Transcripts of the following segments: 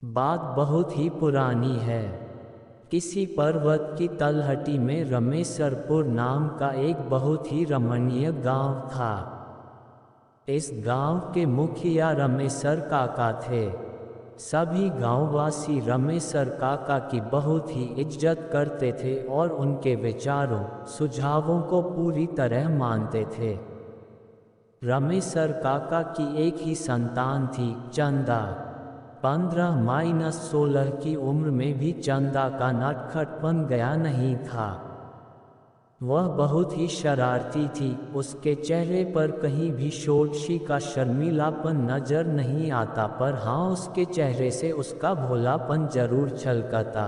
बात बहुत ही पुरानी है। किसी पर्वत की तलहटी में रमेसरपुर नाम का एक बहुत ही रमणीय गांव था। इस गांव के मुखिया रमेसर काका थे। सभी गांववासी रमेसर काका की बहुत ही इज्जत करते थे और उनके विचारों सुझावों को पूरी तरह मानते थे। रमेसर काका की एक ही संतान थी, चंदा। 15-16 की उम्र में भी चंदा का नटखटपन गया नहीं था। वह बहुत ही शरारती थी। उसके चेहरे पर कहीं भी शोरशी का शर्मीलापन नजर नहीं आता, पर हाँ, उसके चेहरे से उसका भोलापन जरूर छलकता।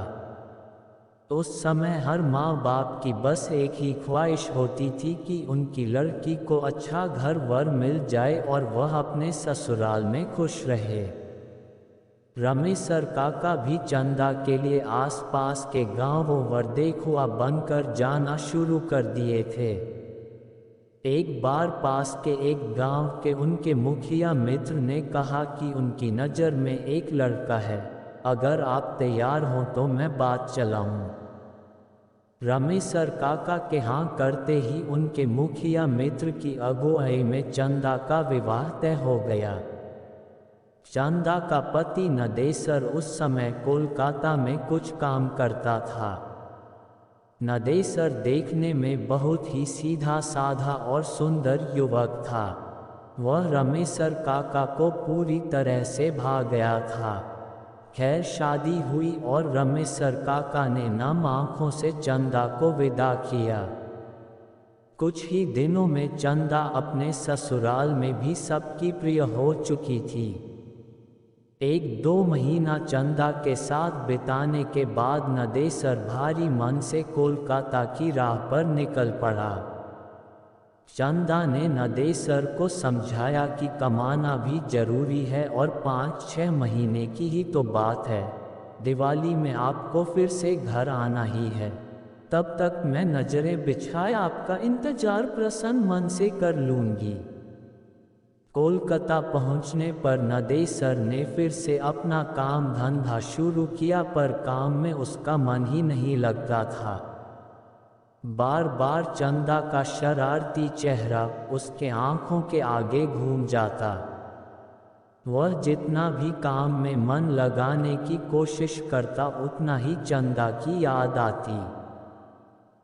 उस समय हर माँ बाप की बस एक ही ख्वाहिश होती थी कि उनकी लड़की को अच्छा घर वर मिल जाए और वह अपने ससुराल में खुश रहे। रमेसर काका भी चंदा के लिए आसपास के गांवों वर देखुआ बनकर जाना शुरू कर दिए थे। एक बार पास के एक गांव के उनके मुखिया मित्र ने कहा कि उनकी नज़र में एक लड़का है, अगर आप तैयार हों तो मैं बात चलाऊं। रमेसर काका के हाँ करते ही उनके मुखिया मित्र की अगुवाई में चंदा का विवाह तय हो गया। चंदा का पति नदेसर उस समय कोलकाता में कुछ काम करता था। नदेसर देखने में बहुत ही सीधा साधा और सुंदर युवक था। वह रमेसर काका को पूरी तरह से भा गया था। खैर, शादी हुई और रमेसर काका ने नम आंखों से चंदा को विदा किया। कुछ ही दिनों में चंदा अपने ससुराल में भी सबकी प्रिय हो चुकी थी। 1-2 महीना चंदा के साथ बिताने के बाद नदेसर भारी मन से कोलकाता की राह पर निकल पड़ा। चंदा ने नदेसर को समझाया कि कमाना भी जरूरी है और 5-6 महीने की ही तो बात है, दिवाली में आपको फिर से घर आना ही है। तब तक मैं नजरें बिछाए आपका इंतजार प्रसन्न मन से कर लूंगी। कोलकाता पहुंचने पर नदेसर ने फिर से अपना काम धंधा शुरू किया, पर काम में उसका मन ही नहीं लगता था। बार बार चंदा का शरारती चेहरा उसके आंखों के आगे घूम जाता। वह जितना भी काम में मन लगाने की कोशिश करता, उतना ही चंदा की याद आती।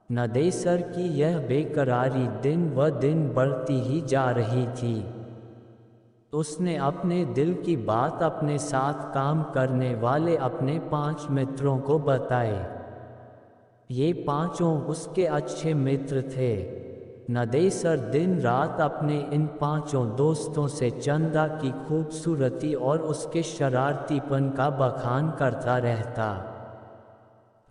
नदेसर की यह बेकरारी दिन व दिन बढ़ती ही जा रही थी। उसने अपने दिल की बात अपने साथ काम करने वाले अपने 5 मित्रों को बताए। ये पांचों उसके अच्छे मित्र थे। नदेसर दिन रात अपने इन 5 दोस्तों से चंदा की खूबसूरती और उसके शरारतीपन का बखान करता रहता।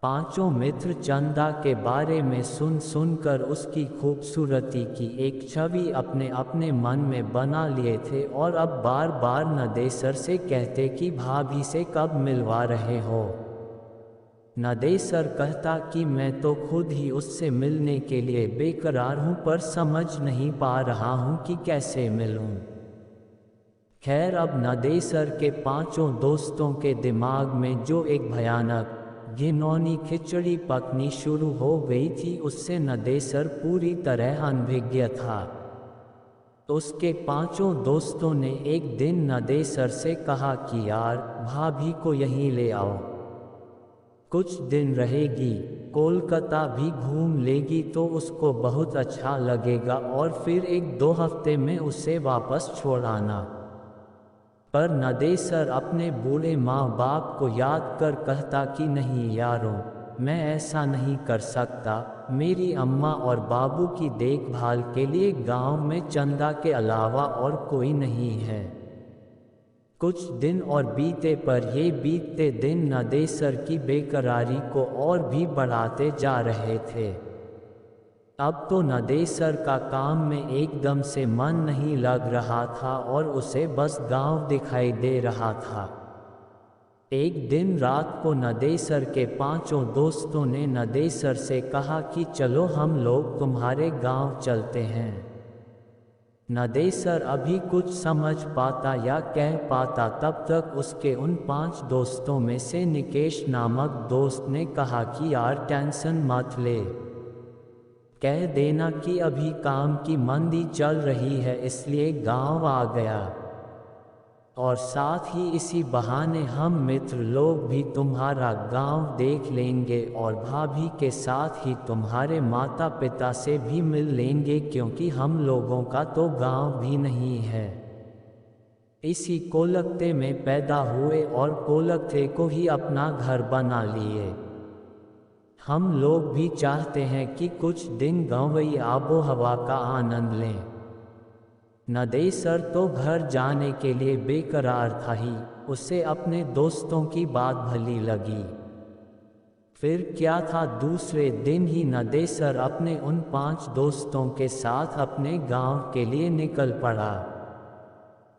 5 मित्र चंदा के बारे में सुनकर उसकी खूबसूरती की एक छवि अपने अपने मन में बना लिए थे और अब बार बार नदेसर से कहते कि भाभी से कब मिलवा रहे हो। नदेसर कहता कि मैं तो खुद ही उससे मिलने के लिए बेकरार हूँ, पर समझ नहीं पा रहा हूँ कि कैसे मिलूँ। खैर, अब नदेसर के 5 दोस्तों के दिमाग में जो एक भयानक घिनौनी खिचड़ी पकनी शुरू हो गई थी, उससे नदेसर पूरी तरह अनभिज्ञ था। उसके 5 दोस्तों ने एक दिन नदेसर से कहा कि यार, भाभी को यहीं ले आओ, कुछ दिन रहेगी, कोलकाता भी घूम लेगी तो उसको बहुत अच्छा लगेगा और फिर 1-2 हफ्ते में उसे वापस छोड़ आना। पर नदेसर अपने बूढ़े माँ बाप को याद कर कहता कि नहीं यारों, मैं ऐसा नहीं कर सकता। मेरी अम्मा और बाबू की देखभाल के लिए गांव में चंदा के अलावा और कोई नहीं है। कुछ दिन और बीते, पर ये बीतते दिन नदेसर की बेकरारी को और भी बढ़ाते जा रहे थे। अब तो नदेसर का काम में एकदम से मन नहीं लग रहा था और उसे बस गांव दिखाई दे रहा था। एक दिन रात को नदेसर के 5 दोस्तों ने नदेसर से कहा कि चलो हम लोग तुम्हारे गांव चलते हैं। नदेसर अभी कुछ समझ पाता या कह पाता तब तक उसके उन 5 दोस्तों में से निकेश नामक दोस्त ने कहा कि यार टेंशन मत ले, कह देना कि अभी काम की मंदी चल रही है इसलिए गांव आ गया, और साथ ही इसी बहाने हम मित्र लोग भी तुम्हारा गांव देख लेंगे और भाभी के साथ ही तुम्हारे माता पिता से भी मिल लेंगे क्योंकि हम लोगों का तो गांव भी नहीं है। इसी कोलकाता में पैदा हुए और कोलकाता को ही अपना घर बना लिए। हम लोग भी चाहते हैं कि कुछ दिन गांवी आबो हवा का आनंद लें। नदेसर तो घर जाने के लिए बेकरार था ही, उसे अपने दोस्तों की बात भली लगी। फिर क्या था, दूसरे दिन ही नदेसर अपने उन 5 दोस्तों के साथ अपने गांव के लिए निकल पड़ा।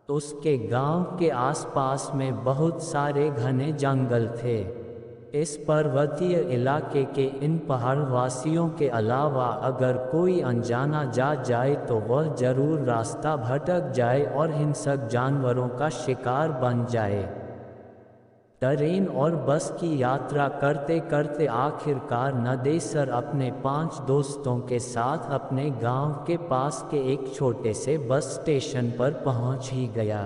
उसके गांव के आसपास में बहुत सारे घने जंगल थे। इस पर्वतीय इलाके के इन पहाड़वासियों के अलावा अगर कोई अनजाना जा जाए तो वह जरूर रास्ता भटक जाए और हिंसक जानवरों का शिकार बन जाए। ट्रेन और बस की यात्रा करते करते आखिरकार नदेसर अपने 5 दोस्तों के साथ अपने गांव के पास के एक छोटे से बस स्टेशन पर पहुंच ही गया।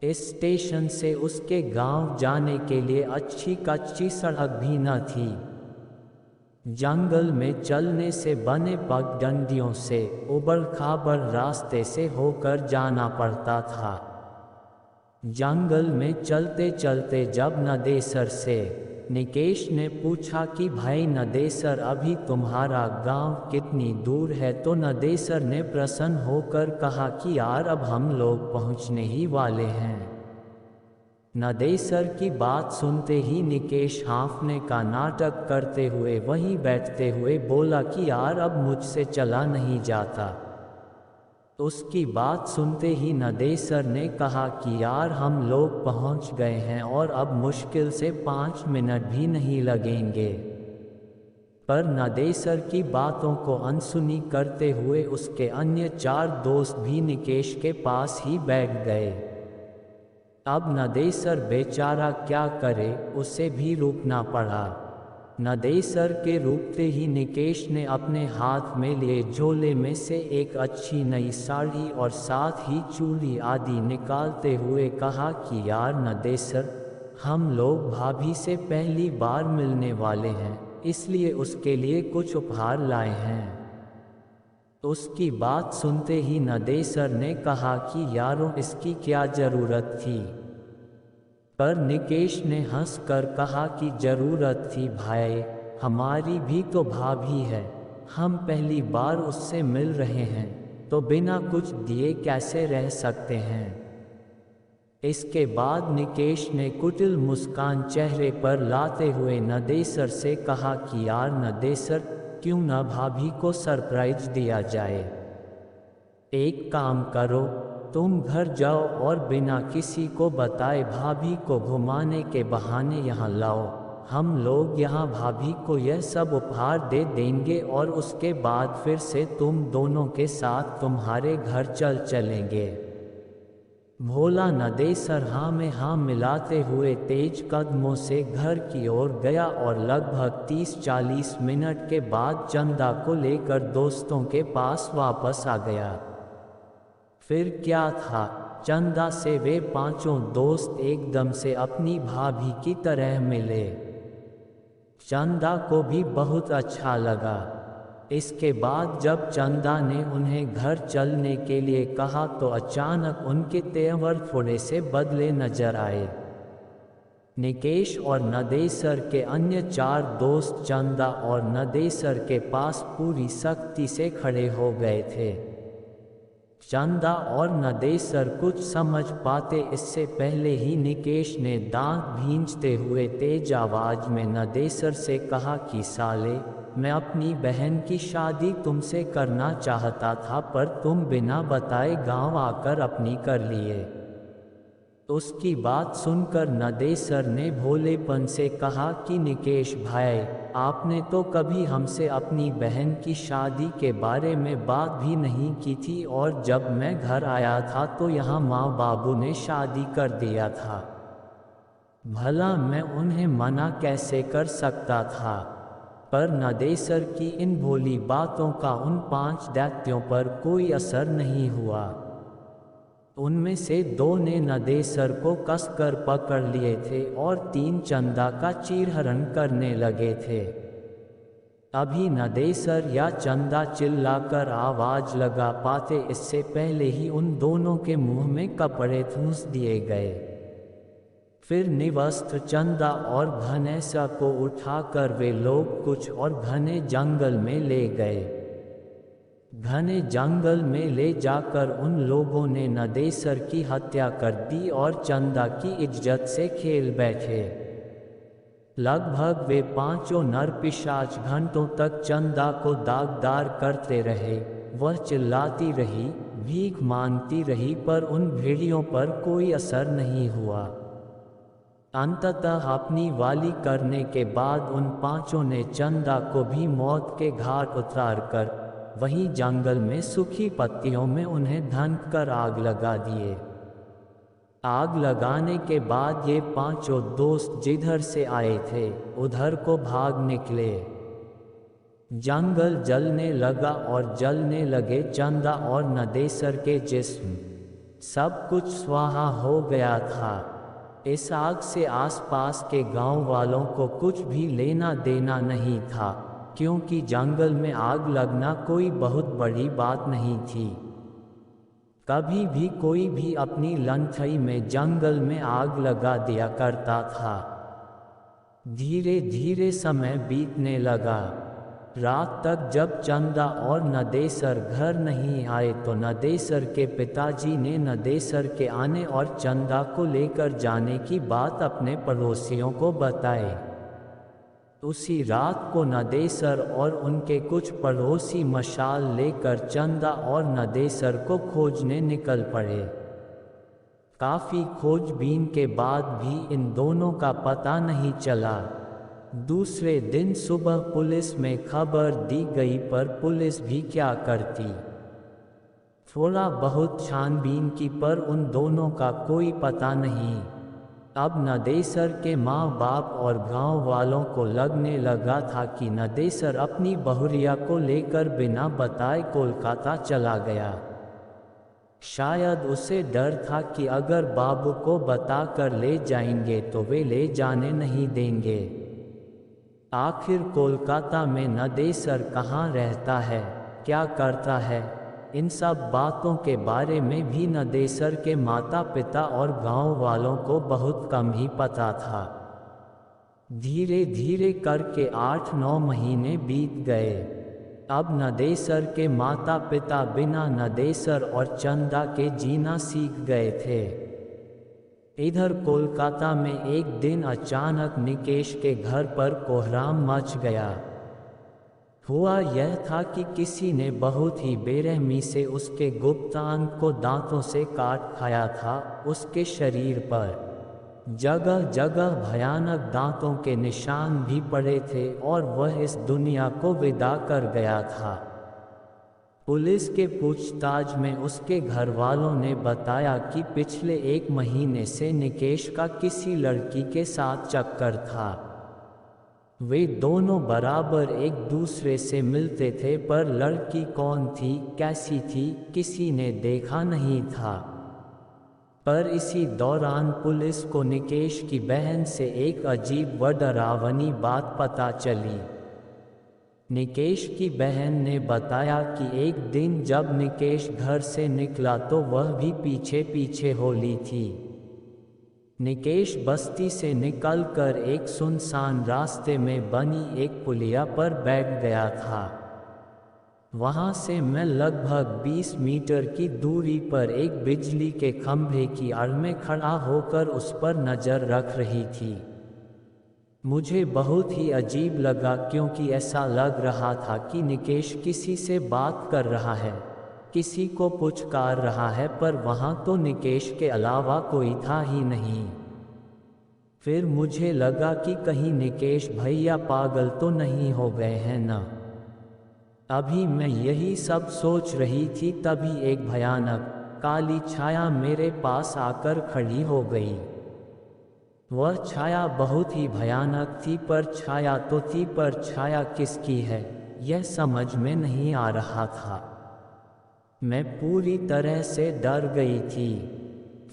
इस स्टेशन से उसके गांव जाने के लिए अच्छी कच्ची सड़क भी न थी। जंगल में चलने से बने पगडंडियों से उबड़ खाबड़ रास्ते से होकर जाना पड़ता था। जंगल में चलते चलते जब नदेसर से निकेश ने पूछा कि भाई नदेसर अभी तुम्हारा गांव कितनी दूर है, तो नदेसर ने प्रसन्न होकर कहा कि यार अब हम लोग पहुंचने ही वाले हैं। नदेसर की बात सुनते ही निकेश हाँफने का नाटक करते हुए वहीं बैठते हुए बोला कि यार अब मुझसे चला नहीं जाता। उसकी बात सुनते ही नदेसर ने कहा कि यार हम लोग पहुंच गए हैं और अब मुश्किल से 5 मिनट भी नहीं लगेंगे। पर नदेसर की बातों को अनसुनी करते हुए उसके अन्य 4 दोस्त भी निकेश के पास ही बैठ गए। अब नदेसर बेचारा क्या करे, उसे भी रुकना पड़ा। नदेसर के रुकते ही निकेश ने अपने हाथ में लिए झोले में से एक अच्छी नई साड़ी और साथ ही चूड़ी आदि निकालते हुए कहा कि यार नदेसर, हम लोग भाभी से पहली बार मिलने वाले हैं, इसलिए उसके लिए कुछ उपहार लाए हैं। उसकी बात सुनते ही नदेसर ने कहा कि यारों इसकी क्या ज़रूरत थी। पर निकेश ने हंसकर कहा कि ज़रूरत थी भाई, हमारी भी तो भाभी है, हम पहली बार उससे मिल रहे हैं तो बिना कुछ दिए कैसे रह सकते हैं। इसके बाद निकेश ने कुटिल मुस्कान चेहरे पर लाते हुए नदेसर से कहा कि यार नदेसर, क्यों न भाभी को सरप्राइज दिया जाए। एक काम करो, तुम घर जाओ और बिना किसी को बताए भाभी को घुमाने के बहाने यहाँ लाओ। हम लोग यहाँ भाभी को यह सब उपहार दे देंगे और उसके बाद फिर से तुम दोनों के साथ तुम्हारे घर चलेंगे। भोला नदेसर हाँ में हाँ मिलाते हुए तेज कदमों से घर की ओर गया और लगभग 30-40 मिनट के बाद चंदा को लेकर दोस्तों के पास वापस आ गया। फिर क्या था, चंदा से वे 5 दोस्त एकदम से अपनी भाभी की तरह मिले। चंदा को भी बहुत अच्छा लगा। इसके बाद जब चंदा ने उन्हें घर चलने के लिए कहा तो अचानक उनके तेवर थोड़े से बदले नजर आए। निकेश और नदेसर के अन्य 4 दोस्त चंदा और नदेसर के पास पूरी सख्ती से खड़े हो गए थे। चंदा और नदेसर कुछ समझ पाते इससे पहले ही निकेश ने दांत भींचते हुए तेज आवाज में नदेसर से कहा कि साले, मैं अपनी बहन की शादी तुमसे करना चाहता था पर तुम बिना बताए गांव आकर अपनी कर लिए। उसकी बात सुनकर नदेसर ने भोलेपन से कहा कि निकेश भाई, आपने तो कभी हमसे अपनी बहन की शादी के बारे में बात भी नहीं की थी, और जब मैं घर आया था तो यहाँ माँ बाबू ने शादी कर दिया था। भला मैं उन्हें मना कैसे कर सकता था। पर नदेसर की इन भोली बातों का उन 5 दैत्यों पर कोई असर नहीं हुआ। उनमें से 2 ने नदेसर को कसकर पकड़ लिए थे और 3 चंदा का चीरहरण करने लगे थे। अभी नदेसर या चंदा चिल्लाकर आवाज लगा पाते, इससे पहले ही उन दोनों के मुंह में कपड़े ठूंस दिए गए। फिर निवस्त्र चंदा और घनेसा को उठाकर वे लोग कुछ और घने जंगल में ले गए। घने जंगल में ले जाकर उन लोगों ने नदेसर की हत्या कर दी और चंदा की इज्जत से खेल बैठे। लगभग वे 5 नरपिशाच घंटों तक चंदा को दागदार करते रहे। वह चिल्लाती रही, भीख मांगती रही, पर उन भेड़ियों पर कोई असर नहीं हुआ। अंततः अपनी वाली करने के बाद उन 5 ने चंदा को भी मौत के घाट उतारकर वहीं जंगल में सूखी पत्तियों में उन्हें ढंक कर आग लगा दिए। आग लगाने के बाद ये 5 दोस्त जिधर से आए थे उधर को भाग निकले। जंगल जलने लगा और जलने लगे चंदा और नदेसर के जिस्म। सब कुछ स्वाहा हो गया था। इस आग से आसपास के गांव वालों को कुछ भी लेना देना नहीं था, क्योंकि जंगल में आग लगना कोई बहुत बड़ी बात नहीं थी। कभी भी कोई भी अपनी लंठई में जंगल में आग लगा दिया करता था। धीरे धीरे समय बीतने लगा। रात तक जब चंदा और नदेसर घर नहीं आए तो नदेसर के पिताजी ने नदेसर के आने और चंदा को लेकर जाने की बात अपने पड़ोसियों को बताई। उसी रात को नदेसर और उनके कुछ पड़ोसी मशाल लेकर चंदा और नदेसर को खोजने निकल पड़े। काफी खोजबीन के बाद भी इन दोनों का पता नहीं चला। दूसरे दिन सुबह पुलिस में खबर दी गई, पर पुलिस भी क्या करती। थोड़ा बहुत छानबीन की, पर उन दोनों का कोई पता नहीं। अब नदेसर के माँ बाप और गांव वालों को लगने लगा था कि नदेसर अपनी बहुरिया को लेकर बिना बताए कोलकाता चला गया। शायद उसे डर था कि अगर बाबू को बताकर ले जाएंगे तो वे ले जाने नहीं देंगे। आखिर कोलकाता में नदेसर कहाँ रहता है, क्या करता है, इन सब बातों के बारे में भी नदेसर के माता पिता और गांव वालों को बहुत कम ही पता था। धीरे धीरे करके 8-9 महीने बीत गए। अब नदेसर के माता पिता बिना नदेसर और चंदा के जीना सीख गए थे। इधर कोलकाता में एक दिन अचानक निकेश के घर पर कोहराम मच गया। हुआ यह था कि किसी ने बहुत ही बेरहमी से उसके गुप्तांग को दांतों से काट खाया था। उसके शरीर पर जगह जगह भयानक दांतों के निशान भी पड़े थे और वह इस दुनिया को विदा कर गया था। पुलिस के पूछताछ में उसके घर वालों ने बताया कि पिछले 1 महीने से निकेश का किसी लड़की के साथ चक्कर था। वे दोनों बराबर एक दूसरे से मिलते थे, पर लड़की कौन थी, कैसी थी, किसी ने देखा नहीं था। पर इसी दौरान पुलिस को निकेश की बहन से एक अजीब व डरावनी बात पता चली। निकेश की बहन ने बताया कि एक दिन जब निकेश घर से निकला तो वह भी पीछे पीछे हो ली थी। निकेश बस्ती से निकलकर एक सुनसान रास्ते में बनी एक पुलिया पर बैठ गया था। वहां से मैं लगभग 20 मीटर की दूरी पर एक बिजली के खंभे की आड़ में खड़ा होकर उस पर नज़र रख रही थी। मुझे बहुत ही अजीब लगा, क्योंकि ऐसा लग रहा था कि निकेश किसी से बात कर रहा है, किसी को पुचकार रहा है, पर वहाँ तो निकेश के अलावा कोई था ही नहीं। फिर मुझे लगा कि कहीं निकेश भैया पागल तो नहीं हो गए हैं ना। अभी मैं यही सब सोच रही थी, तभी एक भयानक काली छाया मेरे पास आकर खड़ी हो गई। वह छाया बहुत ही भयानक थी, पर छाया तो थी, पर छाया किसकी है यह समझ में नहीं आ रहा था। मैं पूरी तरह से डर गई थी।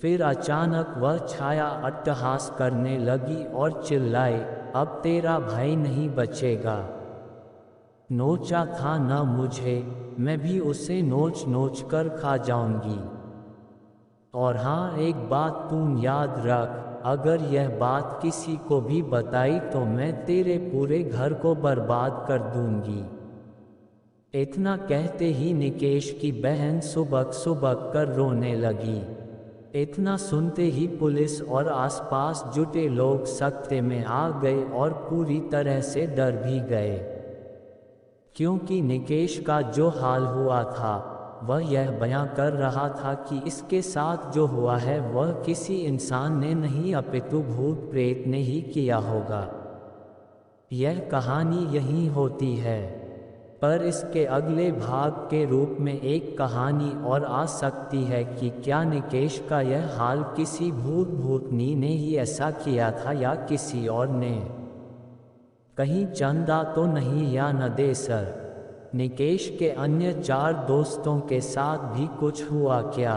फिर अचानक वह छाया अट्टहास करने लगी और चिल्लाई, अब तेरा भाई नहीं बचेगा। नोचा था ना मुझे, मैं भी उसे नोच नोच कर खा जाऊंगी। और हाँ, एक बात तू याद रख, अगर यह बात किसी को भी बताई तो मैं तेरे पूरे घर को बर्बाद कर दूंगी। इतना कहते ही निकेश की बहन सुबक सुबक कर रोने लगी। इतना सुनते ही पुलिस और आसपास जुटे लोग सख्ते में आ गए और पूरी तरह से डर भी गए, क्योंकि निकेश का जो हाल हुआ था वह यह बयां कर रहा था कि इसके साथ जो हुआ है वह किसी इंसान ने नहीं अपितु भूत प्रेत ने ही किया होगा। यह कहानी यही होती है, पर इसके अगले भाग के रूप में एक कहानी और आ सकती है कि क्या निकेश का यह हाल किसी भूतनी ने ही ऐसा किया था या किसी और ने। कहीं चंदा तो नहीं या नदेसर, निकेश के अन्य 4 दोस्तों के साथ भी कुछ हुआ क्या?